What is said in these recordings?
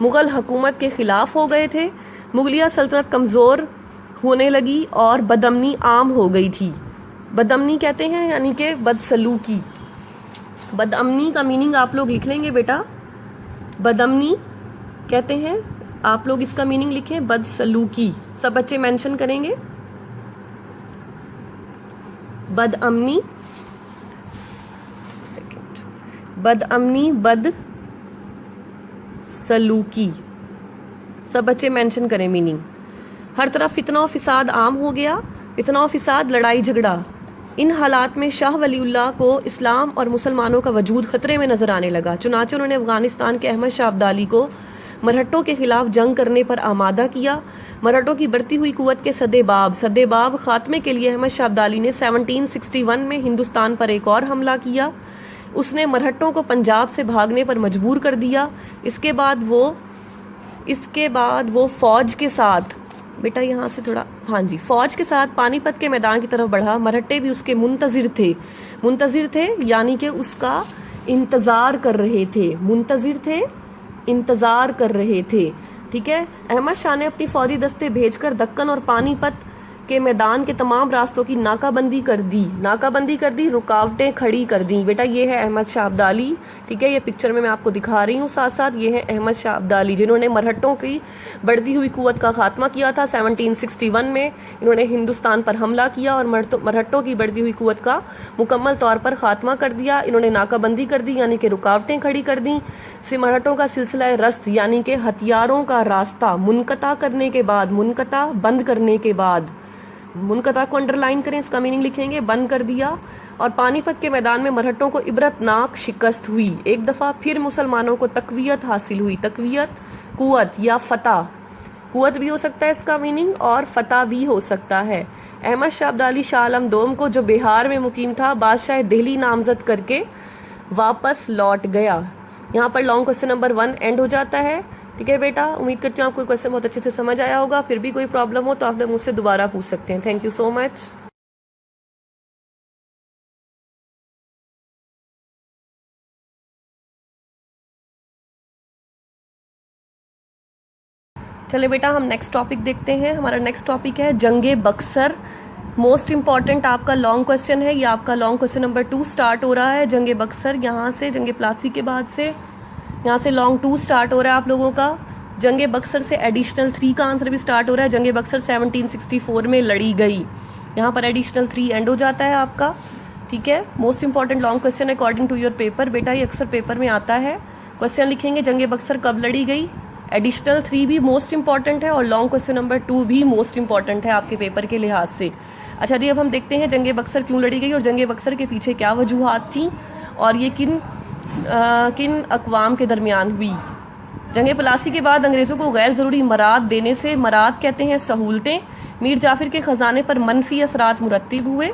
مغل حکومت کے خلاف ہو گئے تھے، مغلیہ سلطنت کمزور ہونے لگی اور بدامنی عام ہو گئی تھی۔ بدامنی کہتے ہیں یعنی کہ بدسلوکی۔ بدامنی کا میننگ آپ لوگ لکھ لیں گے بیٹا، بدامنی کہتے ہیں، آپ لوگ اس کا میننگ لکھیں بدسلوکی، سب بچے مینشن کریں گے بدامنی، بدامنی بد سلوکی، سب بچے مینشن کریں میننگ۔ ہر طرف فتنہ و فساد عام ہو گیا، فتنہ و فساد لڑائی جھگڑا۔ ان حالات میں شاہ ولی اللہ کو اسلام اور مسلمانوں کا وجود خطرے میں نظر آنے لگا، چنانچہ انہوں نے افغانستان کے احمد شاہ ابدالی کو مرہٹوں کے خلاف جنگ کرنے پر آمادہ کیا۔ مرہٹوں کی بڑھتی ہوئی قوت کے سد باب خاتمے کے لیے احمد شاہ ابدالی نے 1761 میں ہندوستان پر ایک اور حملہ کیا۔ اس نے مرہٹوں کو پنجاب سے بھاگنے پر مجبور کر دیا۔ اس کے بعد وہ فوج کے ساتھ، بیٹا یہاں سے تھوڑا، ہاں جی، فوج کے ساتھ پانی پت کے میدان کی طرف بڑھا۔ مرہٹے بھی اس کے منتظر تھے یعنی کہ اس کا انتظار کر رہے تھے، منتظر تھے، انتظار کر رہے تھے، ٹھیک ہے۔ احمد شاہ نے اپنی فوجی دستے بھیج کر دکن اور پانی پت کے میدان کے تمام راستوں کی ناکہ بندی کر دی، رکاوٹیں کھڑی کر دیں۔ بیٹا یہ ہے احمد شاہ ابدالی، ٹھیک ہے، یہ پکچر میں آپ کو دکھا رہی ہوں ساتھ ساتھ، یہ ہے احمد شاہ ابدالی جنہوں نے مرہٹوں کی بڑھتی ہوئی قوت کا خاتمہ کیا تھا۔ 1761 میں انہوں نے ہندوستان پر حملہ کیا اور مرہٹوں کی بڑھتی ہوئی قوت کا مکمل طور پر خاتمہ کر دیا۔ انہوں نے ناکہ بندی کر دی یعنی کہ رکاوٹیں کھڑی کر دیں۔ مرہٹوں کا سلسلہ رست یعنی کہ ہتھیاروں کا راستہ منقطع کرنے کے بعد، منقطع بند کرنے کے بعد، منقطع کو انڈر لائن کریں، اس کا میننگ لکھیں گے، بند کر دیا۔ اور پانی پت کے میدان میں مرہٹوں کو عبرتناک شکست ہوئی۔ ایک دفعہ پھر مسلمانوں کو تقویت حاصل ہوئی، تقویت، قوت یا فتح، قوت بھی ہو سکتا ہے اس کا میننگ اور فتح بھی ہو سکتا ہے۔ احمد شاہ ابدالی شاہ عالم دوم کو جو بہار میں مقیم تھا بادشاہ دہلی نامزد کر کے واپس لوٹ گیا۔ یہاں پر لانگ کوسچن نمبر 1 اینڈ ہو جاتا ہے، ٹھیک ہے بیٹا۔ امید کرتی ہوں آپ کو کوسچن بہت اچھے سے سمجھ آیا ہوگا، پھر بھی کوئی پرابلم ہو تو آپ مجھ سے دوبارہ پوچھ سکتے ہیں۔ تھینک یو سو مچ۔ چلے بیٹا ہم نیکسٹ ٹاپک دیکھتے ہیں۔ ہمارا نیکسٹ ٹاپک ہے جنگ بکسر۔ موسٹ امپورٹنٹ آپ کا لانگ کوسچن ہے، یہ آپ کا لانگ کوسچن نمبر 2 سٹارٹ ہو رہا ہے۔ جنگ بکسر، یہاں سے جنگ پلاسی کے بعد سے یہاں سے لانگ 2 سٹارٹ ہو رہا ہے آپ لوگوں کا۔ جنگ بکسر سے ایڈیشنل 3 کا آنسر بھی سٹارٹ ہو رہا ہے۔ جنگ بکسر 1764 میں لڑی گئی، یہاں پر ایڈیشنل 3 اینڈ ہو جاتا ہے آپ کا، ٹھیک ہے۔ Most important long question according to your paper, بیٹا یہ اکثر پیپر میں آتا ہے۔ کوسچن لکھیں گے جنگ بکسر کب لڑی گئی، ایڈیشنل 3 بھی موسٹ امپورٹنٹ ہے اور لانگ کوسچن نمبر 2 بھی موسٹ امپورٹنٹ ہے آپ کے پیپر کے لحاظ سے۔ اچھا جی، اب ہم دیکھتے ہیں جنگ بکسر کیوں لڑی گئی اور جنگ بکسر کے پیچھے کیا وجوہات تھیں اور یہ کن اقوام کے درمیان ہوئی۔ جنگ پلاسی کے بعد انگریزوں کو غیر ضروری مراد دینے سے، مراد کہتے ہیں سہولتیں، میر جعفر کے خزانے پر منفی اثرات مرتب ہوئے،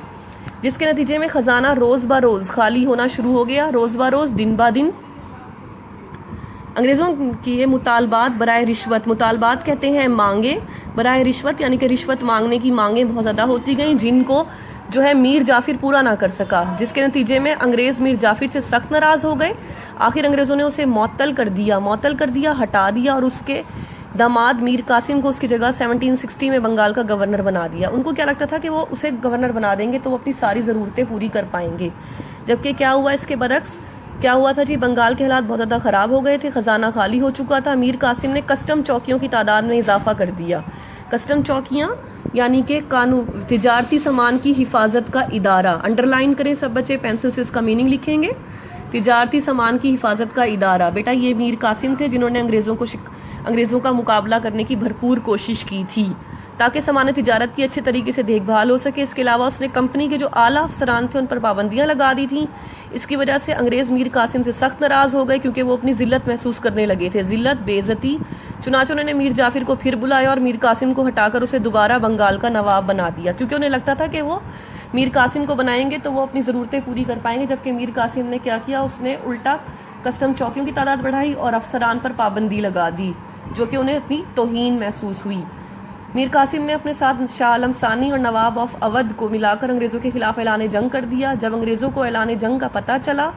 جس کے نتیجے میں خزانہ روز بہ روز خالی ہونا شروع ہو گیا، روز بہ روز، دن بہ دن۔ انگریزوں کی یہ مطالبات برائے رشوت، مطالبات کہتے ہیں مانگیں، برائے رشوت یعنی کہ رشوت مانگنے کی مانگیں بہت زیادہ ہوتی گئیں، جن کو جو ہے میر جعفر پورا نہ کر سکا، جس کے نتیجے میں انگریز میر جعفر سے سخت ناراض ہو گئے۔ آخر انگریزوں نے اسے معطل کر دیا، ہٹا دیا اور اس کے داماد میر قاسم کو اس کی جگہ 1760 میں بنگال کا گورنر بنا دیا۔ ان کو کیا لگتا تھا کہ وہ اسے گورنر بنا دیں گے تو وہ اپنی ساری ضرورتیں پوری کر پائیں گے، جبکہ کیا ہوا اس کے برعکس، کیا ہوا تھا جی، بنگال کے حالات بہت زیادہ خراب ہو گئے تھے، خزانہ خالی ہو چکا تھا۔ میر قاسم نے کسٹم چوکیوں کی تعداد میں اضافہ کر دیا۔ کسٹم چوکیاں یعنی کہ تجارتی سامان کی حفاظت کا ادارہ، انڈر لائن کریں سب بچے، پینسل سے اس کا میننگ لکھیں گے، تجارتی سامان کی حفاظت کا ادارہ۔ بیٹا یہ میر قاسم تھے جنہوں نے انگریزوں کا مقابلہ کرنے کی بھرپور کوشش کی تھی تاکہ سامان تجارت کی اچھے طریقے سے دیکھ بھال ہو سکے۔ اس کے علاوہ اس نے کمپنی کے جو اعلیٰ افسران تھے ان پر پابندیاں لگا دی تھیں۔ اس کی وجہ سے انگریز میر قاسم سے سخت ناراض ہو گئے کیونکہ وہ اپنی ذلت محسوس کرنے لگے تھے، ذلت، بے عزتی۔ چنانچہ انہوں نے میر جعفر کو پھر بلایا اور میر قاسم کو ہٹا کر اسے دوبارہ بنگال کا نواب بنا دیا، کیونکہ انہیں لگتا تھا کہ وہ میر قاسم کو بنائیں گے تو وہ اپنی ضرورتیں پوری کر پائیں گے، جبکہ میر قاسم نے کیا کیا، اس نے الٹا کسٹم چوکیوں کی تعداد بڑھائی اور افسران پر پابندی لگا دی، جو کہ انہیں اپنی توہین محسوس ہوئی۔ میر قاسم نے اپنے ساتھ شاہ عالم ثانی اور نواب آف اودھ کو ملا کر انگریزوں کے خلاف اعلان جنگ کر دیا۔ جب انگریزوں کو اعلان جنگ کا پتہ چلا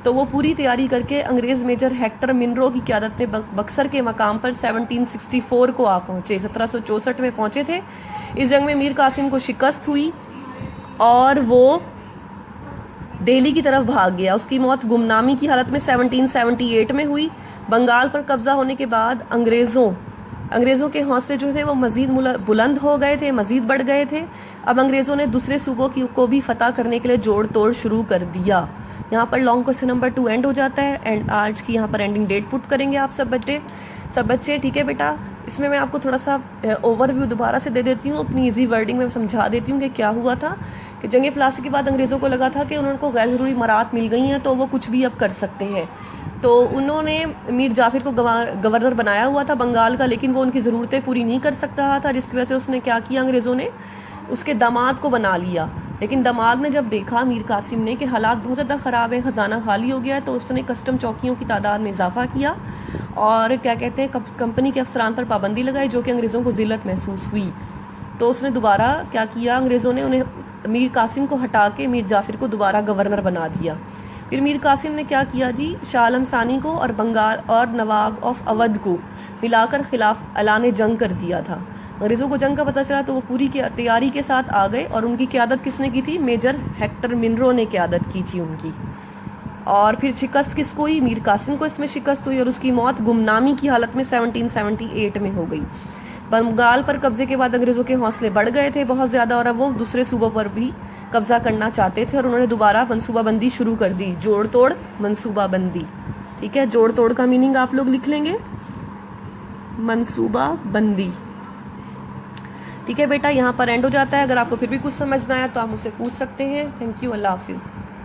تو وہ پوری تیاری کر کے انگریز میجر ہیکٹر منرو کی قیادت میں بکسر کے مقام پر 1764 کو آ پہنچے، 1764 میں پہنچے تھے۔ اس جنگ میں میر قاسم کو شکست ہوئی اور وہ دہلی کی طرف بھاگ گیا۔ اس کی موت گمنامی کی حالت میں 1778 میں ہوئی۔ بنگال پر قبضہ ہونے کے بعد انگریزوں کے حوصلے جو تھے وہ مزید بلند ہو گئے تھے، مزید بڑھ گئے تھے۔ اب انگریزوں نے دوسرے صوبوں کو بھی فتح کرنے کے لیے جوڑ توڑ شروع کر دیا۔ یہاں پر لانگ کوسچن نمبر 2 اینڈ ہو جاتا ہے، اینڈ آج کی یہاں پر اینڈنگ ڈیٹ پٹ کریں گے آپ سب بچے، ٹھیک ہے بیٹا؟ اس میں آپ کو تھوڑا سا اوور ویو دوبارہ سے دے دیتی ہوں، اپنی ایزی ورڈنگ میں سمجھا دیتی ہوں کہ کیا ہوا تھا۔ کہ جنگ پلاسیوں کے بعد انگریزوں کو لگا تھا کہ انہوں کو غیر ضروری مراعات مل گئی ہیں تو وہ کچھ بھی اب کر سکتے ہیں، تو انہوں نے میر جعفر کو گورنر بنایا ہوا تھا بنگال کا، لیکن وہ ان کی ضرورتیں پوری نہیں کر سک رہا تھا، جس کی وجہ سے اس نے کیا کیا، انگریزوں نے اس کے داماد کو بنا لیا۔ لیکن داماد نے جب دیکھا میر قاسم نے کہ حالات بہت زیادہ خراب ہے، خزانہ خالی ہو گیا ہے، تو اس نے کسٹم چوکیوں کی تعداد میں اضافہ کیا اور کیا کہتے ہیں کمپنی کے افسران پر پابندی لگائی، جو کہ انگریزوں کو ذلت محسوس ہوئی۔ تو اس نے دوبارہ کیا کیا، انگریزوں نے انہیں میر قاسم کو ہٹا کے میر جعفر کو دوبارہ گورنر بنا دیا۔ پھر میر قاسم نے کیا کیا جی، شاہ عالم ثانی کو اور بنگال اور نواب آف اودھ کو ملا کر خلاف اعلان جنگ کر دیا تھا۔ انگریزوں کو جنگ کا پتہ چلا تو وہ پوری تیاری کے ساتھ آ گئے، اور ان کی قیادت کس نے کی تھی؟ میجر ہیکٹر منرو نے قیادت کی تھی ان کی۔ اور پھر شکست کس کو ہوئی؟ میر قاسم کو اس میں شکست ہوئی، اور اس کی موت گمنامی کی حالت میں 1778 میں ہو گئی۔ بنگال پر قبضے کے بعد انگریزوں کے حوصلے بڑھ گئے تھے بہت زیادہ، اور اب وہ دوسرے صوبوں پر بھی قبضہ کرنا چاہتے تھے، اور انہوں نے دوبارہ منصوبہ بندی شروع کر دی، جوڑ توڑ منصوبہ بندی، ٹھیک ہے؟ جوڑ توڑ کا میننگ آپ لوگ لکھ لیں گے، منصوبہ بندی، ٹھیک ہے بیٹا؟ یہاں پر اینڈ ہو جاتا ہے۔ اگر آپ کو پھر بھی کچھ سمجھنا ہے تو آپ مجھ سے پوچھ سکتے ہیں۔ تھینک یو، اللہ حافظ۔